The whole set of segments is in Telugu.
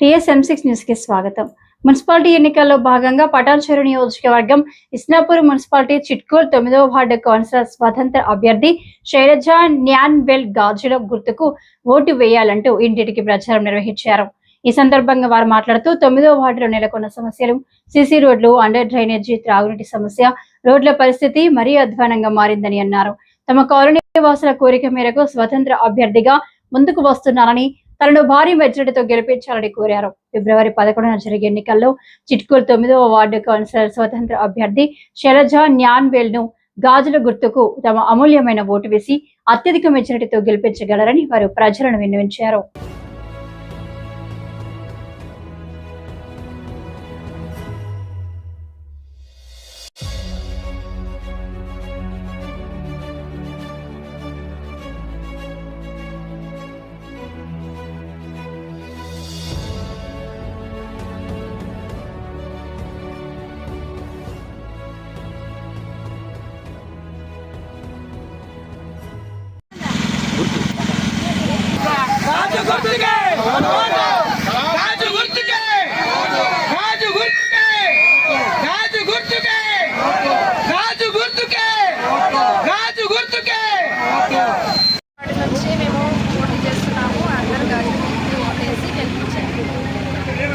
TSM6 న్యూస్ కి స్వాగతం. మున్సిపాలిటీ ఎన్నికల్లో భాగంగా పటాన్చెరు నియోజకవర్గం Isnapur municipality Chitkul 9వ ward councillor స్వతంత్ర అభ్యర్థి శైలజ న్యాన్వెల్ గాజుల గుర్తుకు ఓటు వేయాలంటూ ఇంటింటికి ప్రచారం నిర్వహించారు. ఈ సందర్భంగా వారు మాట్లాడుతూ 9వ వార్డులో నెలకొన్న సమస్యలు, సీసీ రోడ్లు, అండర్ డ్రైనేజీ, త్రాగునీటి సమస్య, రోడ్ల పరిస్థితి మరీ అధ్వానంగా మారిందని అన్నారు. తమ కాలనీ వాసుల కోరిక మేరకు స్వతంత్ర అభ్యర్థిగా ముందుకు వస్తున్నారని, తనను భారీ మెజారిటీతో గెలిపించాలని కోరారు. ఫిబ్రవరి 11న జరిగే ఎన్నికల్లో చిట్కూల్ 9వ వార్డు కౌన్సిలర్ స్వతంత్ర అభ్యర్థి శైలజ న్యాన్వెల్ ను గాజుల గుర్తుకు తమ అమూల్యమైన ఓటు వేసి అత్యధిక మెజారిటీతో గెలిపించగలరని వారు ప్రజలను విన్నవించారు.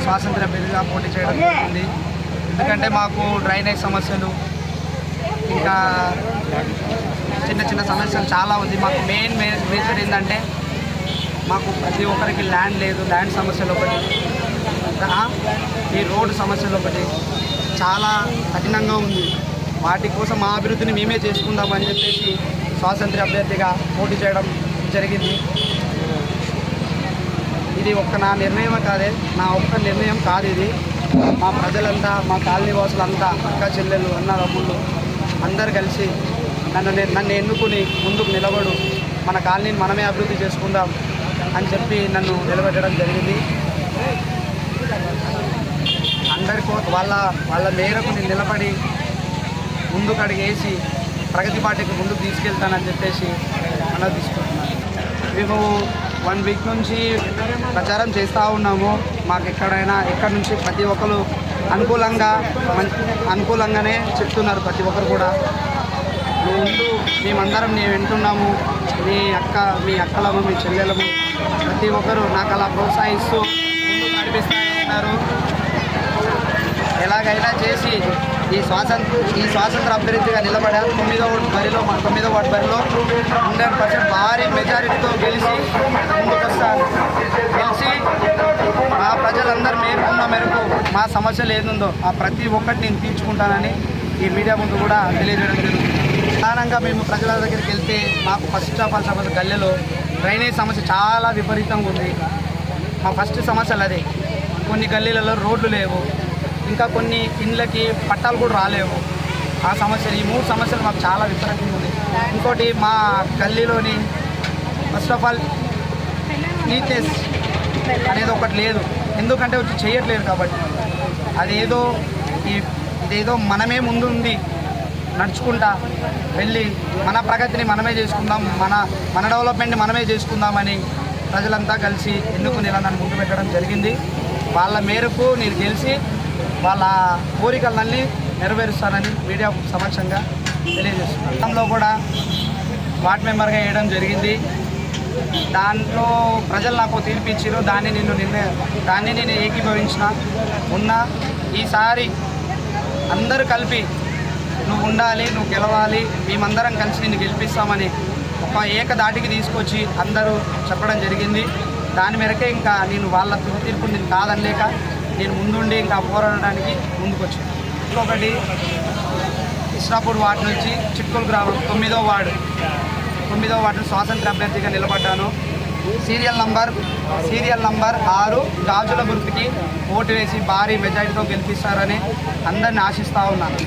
స్వాతంత్ర అభ్యర్థిగా పోటీ చేయడం జరుగుతుంది. ఎందుకంటే మాకు డ్రైనేజ్ సమస్యలు, ఇంకా చిన్న చిన్న సమస్యలు చాలా ఉంది. మాకు మేజర్ ఏంటంటే మాకు ప్రతి ఒక్కరికి ల్యాండ్ లేదు, ల్యాండ్ సమస్యలు ఒకటి, ఈ రోడ్డు సమస్యలు ఒకటి చాలా కఠినంగా ఉంది. వాటి కోసం మా అభివృద్ధిని మేమే చేసుకుందామని చెప్పేసి స్వాతంత్ర అభ్యర్థిగా పోటీ చేయడం జరిగింది. ఇది నా నిర్ణయం కాదే, నా ఒక్క నిర్ణయం కాదు. ఇది మా ప్రజలంతా, మా కాలనీ వాసులంతా, అక్క చెల్లెలు, అన్న తమ్ముళ్ళు అందరు కలిసి నన్ను ఎన్నుకుని ముందుకు నిలబడు, మన కాలనీని మనమే అభివృద్ధి చేసుకుందాం అని చెప్పి నన్ను నిలబెట్టడం జరిగింది. అందరికీ వాళ్ళ మేరకు నేను నిలబడి ముందుకు అడిగేసి ప్రగతి పార్టీకి ముందుకు తీసుకెళ్తానని చెప్పేసి మనం తీసుకుంటున్నాను. మేము 1 వీక్ నుంచి ప్రచారం చేస్తూ ఉన్నాము. మాకు ఎక్కడి నుంచి ప్రతి ఒక్కరు అనుకూలంగానే చెప్తున్నారు. ప్రతి ఒక్కరు కూడా ముందు మేమందరం నేను వింటున్నాము, మీ అక్కలము, మీ చెల్లెలము ప్రతి ఒక్కరు నాకు అలా ప్రోత్సహిస్తూ ముందుకు నడిపిస్తూ ఉన్నారు. ఎలాగైనా చేసి ఈ స్వాతంత్ర అభ్యర్థిగా నిలబడా 9వ వార్డు బరిలో 100% భారీ మెజారిటీతో గెలిచి ముందుకు వస్తాను. గెలిచి మా ప్రజలందరూ మేరుకున్న మేరకు మా సమస్యలు ఏదుందో ఆ ప్రతి ఒక్కటి నేను తీర్చుకుంటానని ఈ మీడియా ముందు కూడా తెలియజేయడం జరుగుతుంది. ప్రధానంగా మేము ప్రజల దగ్గరికి వెళ్తే మాకు ఫస్ట్ ఆఫ్ ఆల్ సమస్య గల్లెలో డ్రైనేజ్ సమస్య చాలా విపరీతంగా ఉంది. మా ఫస్ట్ సమస్యలు అదే. కొన్ని గల్లీలలో రోడ్లు లేవు, ఇంకా కొన్ని ఇండ్లకి పట్టాలు కూడా రాలేవు. ఆ సమస్యలు, ఈ 3 సమస్యలు మాకు చాలా విపరీతంగా ఉంది. ఇంకోటి మా గల్లీలోని ఫస్ట్ ఆఫ్ ఆల్ నీట్నెస్ అనేది ఒకటి లేదు. ఎందుకంటే వచ్చి చేయట్లేదు కాబట్టి ఇదేదో మనమే ముందుండి నడుచుకుంటా వెళ్ళి మన ప్రగతిని మనమే చేసుకుందాం, మన డెవలప్మెంట్ని మనమే చేసుకుందామని ప్రజలంతా కలిసి ఎన్నుకుని ఇలా నన్ను ముందు పెట్టడం జరిగింది. వాళ్ళ మేరకు నేను గెలిచి వాళ్ళ కోరికలన్నీ నెరవేరుస్తానని మీడియా సమక్షంగా తెలియజేస్తున్నాను. గతంలో కూడా వార్డ్ మెంబర్గా వేయడం జరిగింది. దాంట్లో ప్రజలు నాకు తీర్పిచ్చారు. దాన్ని నేను ఏకీభవించిన ఈసారి అందరూ కలిపి నువ్వు ఉండాలి, నువ్వు గెలవాలి, మేమందరం కలిసి నిన్ను గెలిపిస్తామని ఒక ఏకదాటికి తీసుకొచ్చి అందరూ చెప్పడం జరిగింది. దాని మేరకే ఇంకా నేను వాళ్ళ తీర్పు నేను కాదనలేక నేను ముందుండి ఇంకా పోరాడడానికి ముందుకు వచ్చాను. ఇంకొకటి ఇస్నాపూర్ వార్డు నుంచి చిట్కూల్ గ్రామం 9వ వార్డు స్వాతంత్ర అభ్యర్థిగా నిలబడ్డాను. సీరియల్ నంబర్ 6 గాజుల గుర్తుకి ఓటు వేసి భారీ మెజారిటీతో గెలిపిస్తారని అందరిని ఆశిస్తూ ఉన్నాను.